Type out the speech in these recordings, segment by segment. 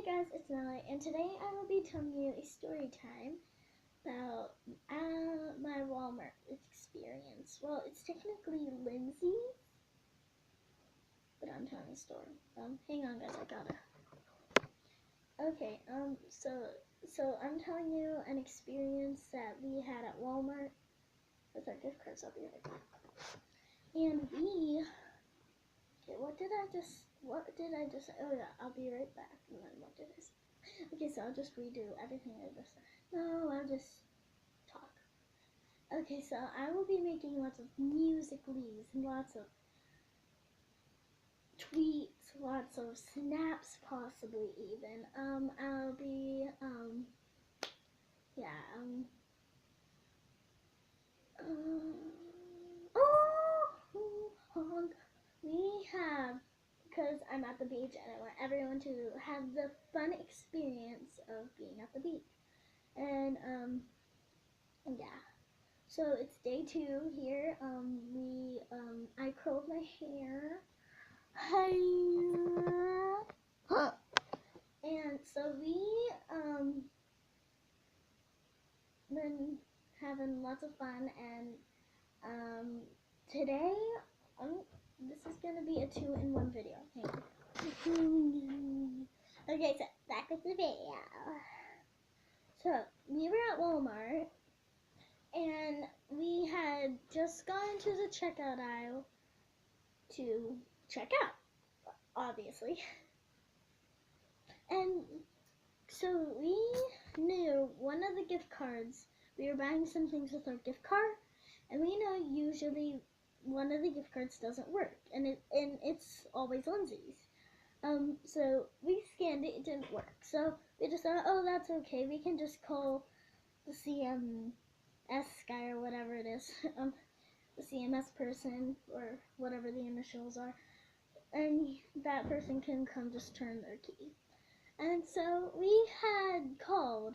guys, it's Nelly, and today I will be telling you a story time about my Walmart experience. Well, it's technically Lindsay's, but I'm telling a story. Hang on, guys, I gotta. Okay, so I'm telling you an experience that we had at Walmart with our gift cards. I'll be right back. And what did I just? Oh yeah, I'll be right back. And then what did I say? Okay, so I'll just redo everything I just said. No, I'll just talk. Okay, so I will be making lots of musical.lys, lots of tweets, lots of snaps, possibly even. I'll be, we have, because I'm at the beach and I want everyone to have the fun experience of being at the beach. And, yeah. So it's day 2 here. I curled my hair. And so we, been having lots of fun, and, today, this is gonna be a 2-in-1 video. Okay, so back with the video. So, we were at Walmart, and we had just gone to the checkout aisle to check out, obviously. And so we knew one of the gift cards, we were buying some things with our gift card, and we know usually one of the gift cards doesn't work, and it's always Lindsay's. So we scanned it, it didn't work. So we just thought, oh, that's okay, we can just call the CMS guy or whatever it is, the CMS person or whatever the initials are, and that person can come just turn their key. And so we had called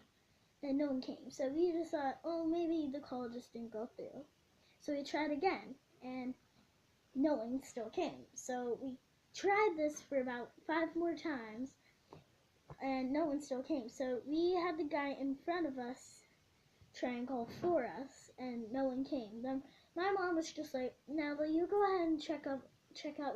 and no one came. So we just thought, oh, maybe the call just didn't go through. So we tried again and no one still came. So we tried this for about 5 more times and no one still came. So we had the guy in front of us try and call for us and no one came. Then my mom was just like, now will you go ahead and check out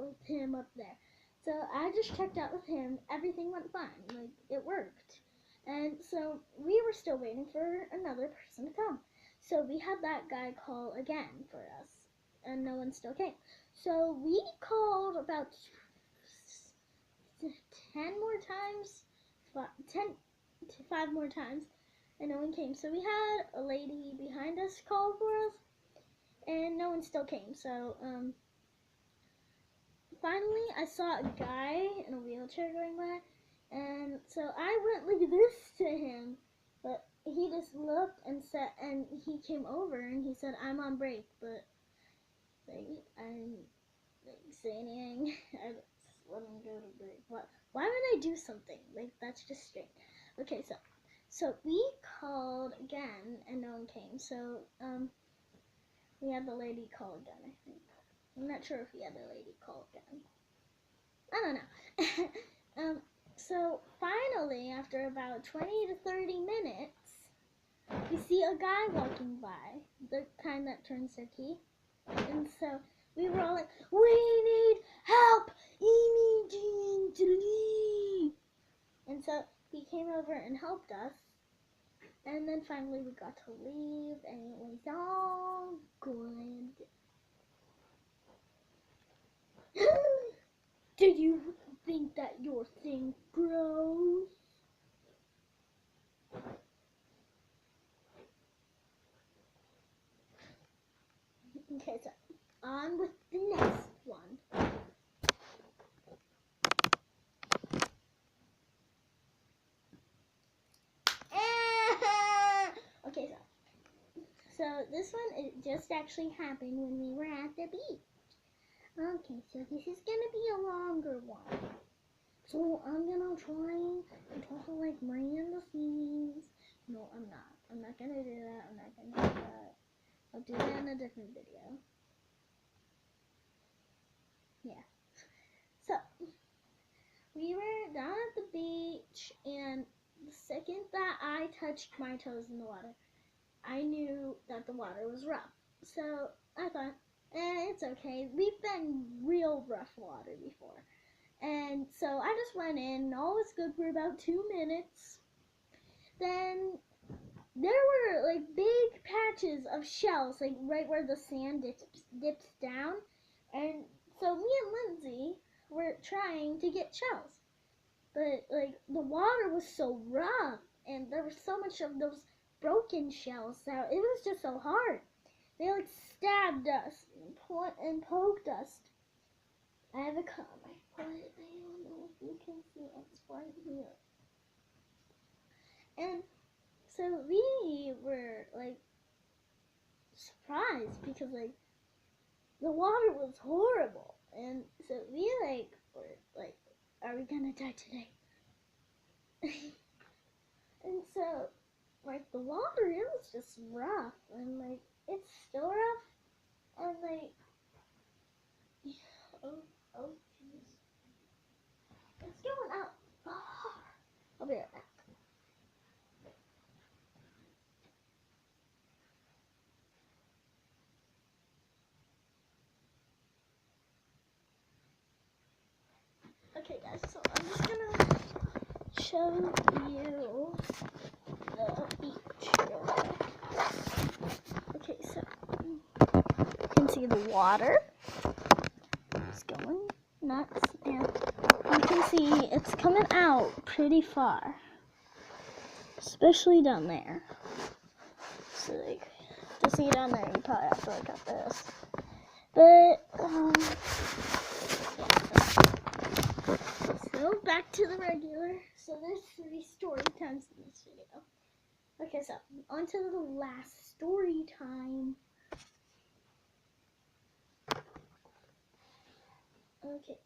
with him up there. So I just checked out with him. Everything went fine. Like, it worked. And so we were still waiting for another person to come. So we had that guy call again for us, and no one still came. So we called about 10 more times, 5 more times, and no one came. So we had a lady behind us call for us, and no one still came. So, finally, I saw a guy in a wheelchair going by, and so I went like this to him, but he just looked and said, and he came over and he said, I'm on break, but like, I didn't say anything. I just let him go to break. Why would I do something? Like, that's just strange. Okay, so we called again and no one came, so, we had the lady call again, I think. I'm not sure if we had the lady call again. I don't know. So finally, after about 20 to 30 minutes, we see a guy walking by, the kind that turns their key. And so we were all like, we need help immediately. And so he came over and helped us. And then finally we got to leave, and it was all good. Do you think that your thing grows? Okay, so on with the next one. Okay, so this one, it just actually happened when we were at the beach. Okay, so this is gonna be a longer one. So I'm gonna try and talk like behind the scenes. No, I'm not. I'm not gonna do that. I'll do that in a different video. Yeah. So we were down at the beach second that I touched my toes in the water, I knew that the water was rough. So I thought, it's okay. We've been real rough water before. And so I just went in, all was good for about 2 minutes. Then there were like big patches of shells, like right where the sand dips down. And so me and Lindsay were trying to get shells. But like the water was so rough and there was so much of those broken shells that it was just so hard. They like stabbed us and poked us. I have a comment, but I don't know if you can see it. It's right here. And so we were like surprised because like the water was horrible, and so we like were like, are we gonna die today? And so like the water, it was just rough, and like it's still rough, and like oh jeez, it's going out. Oh, I'll be right back. Okay guys, so I'm just gonna show you the beach real quick. Okay, so you can see the water. It's going nuts, and you can see it's coming out pretty far, especially down there. So like, to see down there, you probably have to look at this. But so back to the regular. So there's 3 story times in this video. Okay, so on to the last story time. Okay.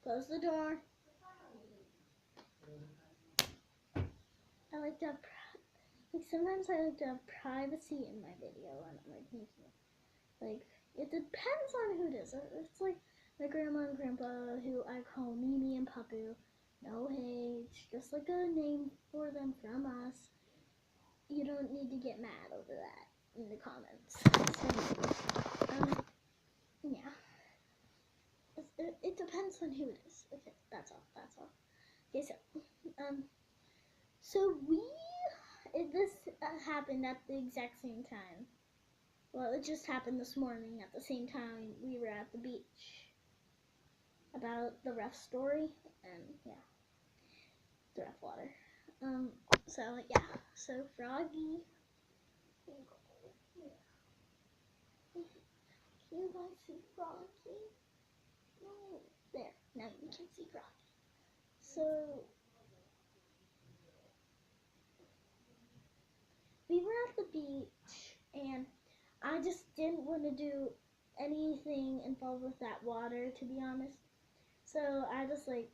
Close the door. I like to have, sometimes I like to have privacy in my video when I'm like making it. Like, it depends on who it is. It's like my grandma and grandpa, who I call Mimi and Papu. No hate, just like a name for them from us. You don't need to get mad over that in the comments. So, yeah. It depends on who it is. Okay, that's all. Okay, so this happened at the exact same time. Well, it just happened this morning at the same time we were at the beach. About the rough story, and yeah, the rough water. So yeah, so Froggy. Can you guys see Froggy? No, there. Now you can see Froggy. So we were at the beach, and I just didn't want to do anything involved with that water, to be honest. So I just like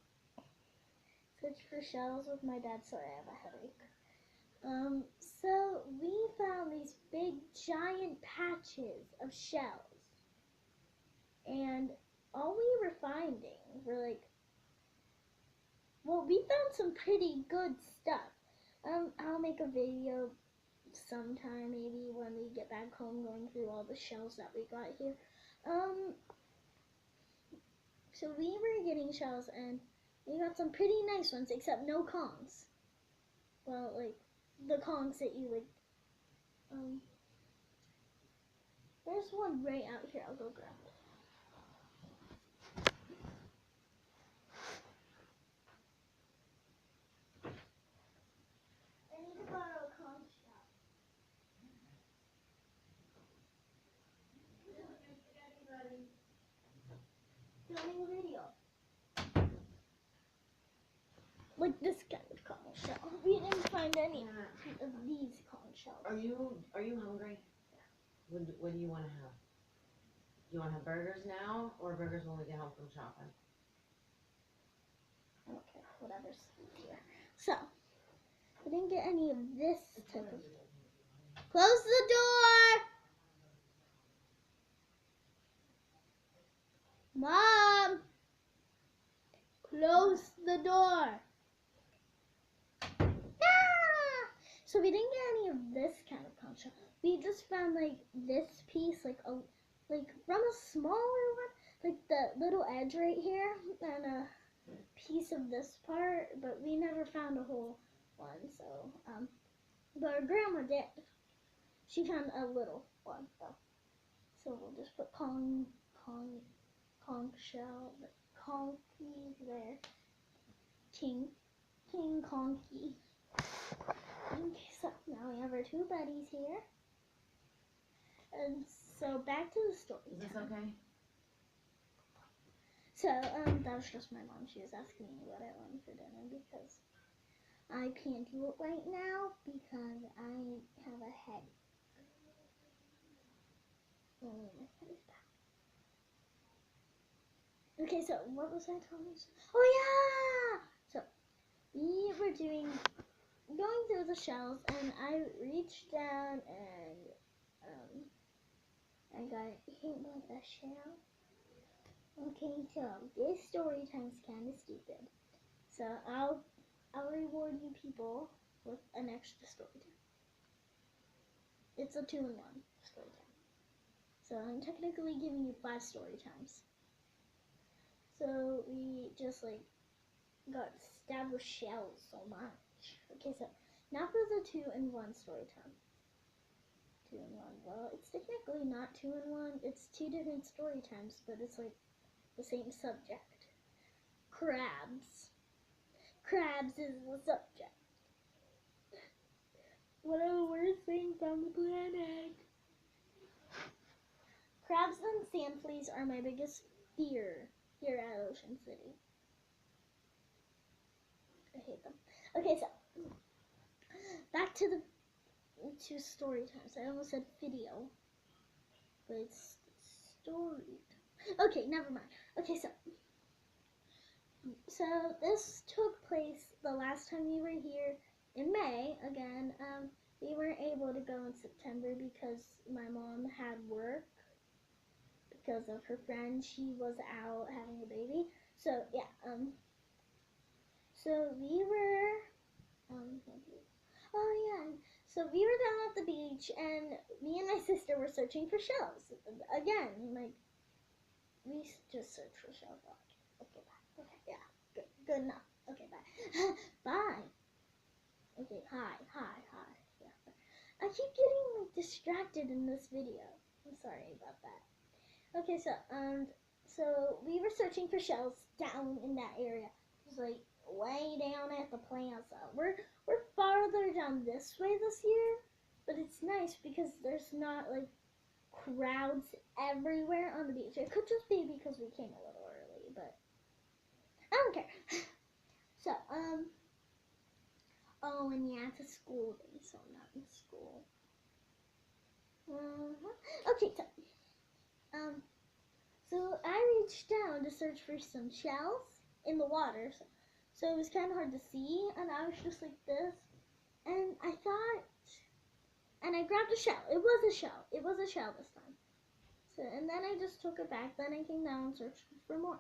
searched for shells with my dad. Sorry, I have a headache. So we found these big giant patches of shells, and all we were finding were like, well, we found some pretty good stuff. I'll make a video sometime, maybe when we get back home, going through all the shells that we got here. So we were getting shells, and we got some pretty nice ones, except no conchs. Well, like the conchs that you like. There's one right out here. I'll go grab it. I need to borrow a conch shell. Filming a video. Like this kind of conch shell. We didn't find any of these conch shells. Are you hungry? Yeah. What do you want to have? Do you want to have burgers now, or burgers when we get home from shopping? Okay, whatever's here. So, we didn't get any of this type of. Close the door! Mom! Close the door. Ah! So we didn't get any of this kind of conch shell. We just found like this piece, like from a smaller one, like the little edge right here, and a piece of this part. But we never found a whole one. So but our grandma did. She found a little one though. So we'll just put conch shell, conky there. King Conky. Okay, so now we have our two buddies here. And so back to the story. Is this okay? So, that was just my mom. She was asking me what I wanted for dinner because I can't do it right now because I have a head. Oh, my head is bad. Okay, so what was I telling you? Oh, yeah! So, we were going through the shells, and I reached down and I got hit with a shell. Okay, so this story time's kind of stupid. So I'll reward you people with an extra story time. It's a 2-in-1 story time. So I'm technically giving you 5 story times. So we just like got stabbed with shells so much. Okay, so now for the 2-in-1 story time. 2-in-1. Well, it's technically not 2-in-1. It's 2 different story times, but it's like the same subject. Crabs. Crabs is the subject. One of the worst things on the planet. Crabs and sand fleas are my biggest fear here at Ocean City. I hate them. Okay, so back to story times. I almost said video, but it's story. Okay, never mind. Okay, so this took place the last time we were here in May. Again, we weren't able to go in September because my mom had work because of her friend. She was out having a baby. So yeah, so we were, oh yeah, so we were down at the beach, and me and my sister were searching for shells. Again, like, we just searched for shells. Okay, bye. Okay, yeah, good enough. Okay, bye. Bye. Okay, hi. Yeah. I keep getting like distracted in this video. I'm sorry about that. Okay, so we were searching for shells down in that area. It was like way down at the plaza. We're farther down this way this year, but it's nice because there's not like crowds everywhere on the beach. It could just be because we came a little early, but I don't care. So, oh, and yeah, it's a school day, so I'm not in school. Okay, so I reached down to search for some shells in the water, so it was kind of hard to see, and I was just like this, and I thought, and I grabbed a shell. It was a shell this time. So, and then I just took it back. Then I came down and searched for more.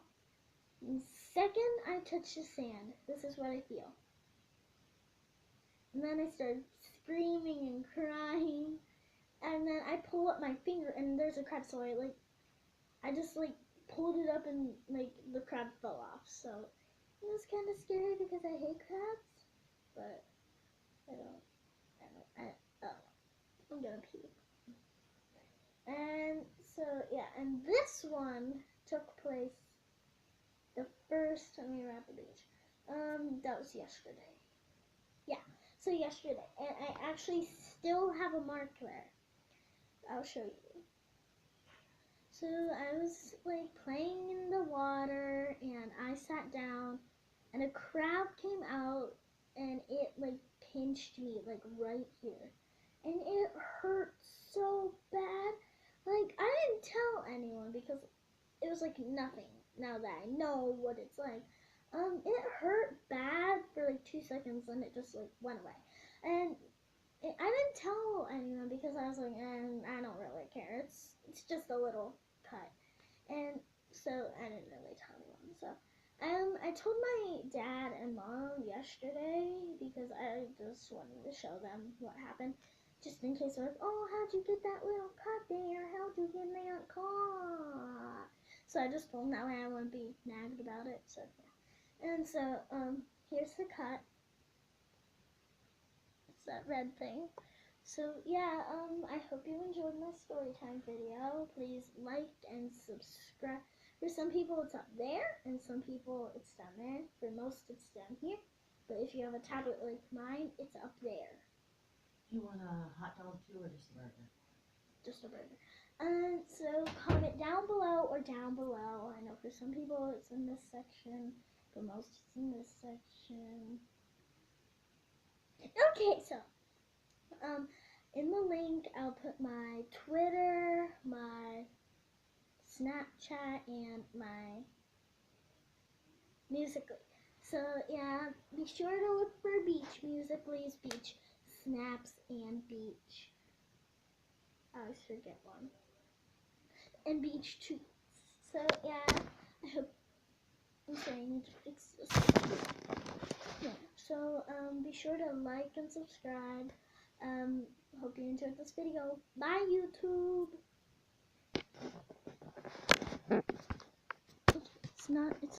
And second I touched the sand, this is what I feel. And then I started screaming and crying. And then I pull up my finger and there's a crab, so I just pulled it up and the crab fell off. So it was kind of scary because I hate crabs, but I'm gonna pee. And so yeah, and this one took place the first time we were at the beach. That was yesterday. Yeah, so yesterday, and I actually still have a mark there. I'll show you. So I was playing in the water, and I sat down, and a crab came out, and it pinched me right here, and it hurt so bad. I didn't tell anyone because it was nothing. Now that I know what it's like, it hurt bad for 2 seconds, and it just went away, and I didn't tell anyone because I was like, I don't really care. It's just a little cut, and so I didn't really tell anyone. So I told my dad and mom yesterday because I just wanted to show them what happened. Just in case they're like, oh, how'd you get that little cut there? How'd you get that cut? So I just told them that way I wouldn't be nagged about it. So yeah. And so here's the cut. It's that red thing. So yeah, I hope you enjoyed my story time video. Please like and subscribe. For some people it's up there, and some people it's down there. For most it's down here. But if you have a tablet like mine, it's up there. Do you want a hot dog too, or just a burger? Just a burger. And so comment down below or down below. I know for some people it's in this section. For most it's in this section. Okay, so in the link, I'll put my Twitter, my Snapchat, and my Musical.ly. So yeah, be sure to look for Beach Musical.ly's Beach Snaps and Beach. I always forget one. And Beach Tweets. So yeah, I hope I'm sorry, I need to fix this. Yeah. So be sure to like and subscribe. Hope you enjoyed this video. Bye, YouTube. It's not. It's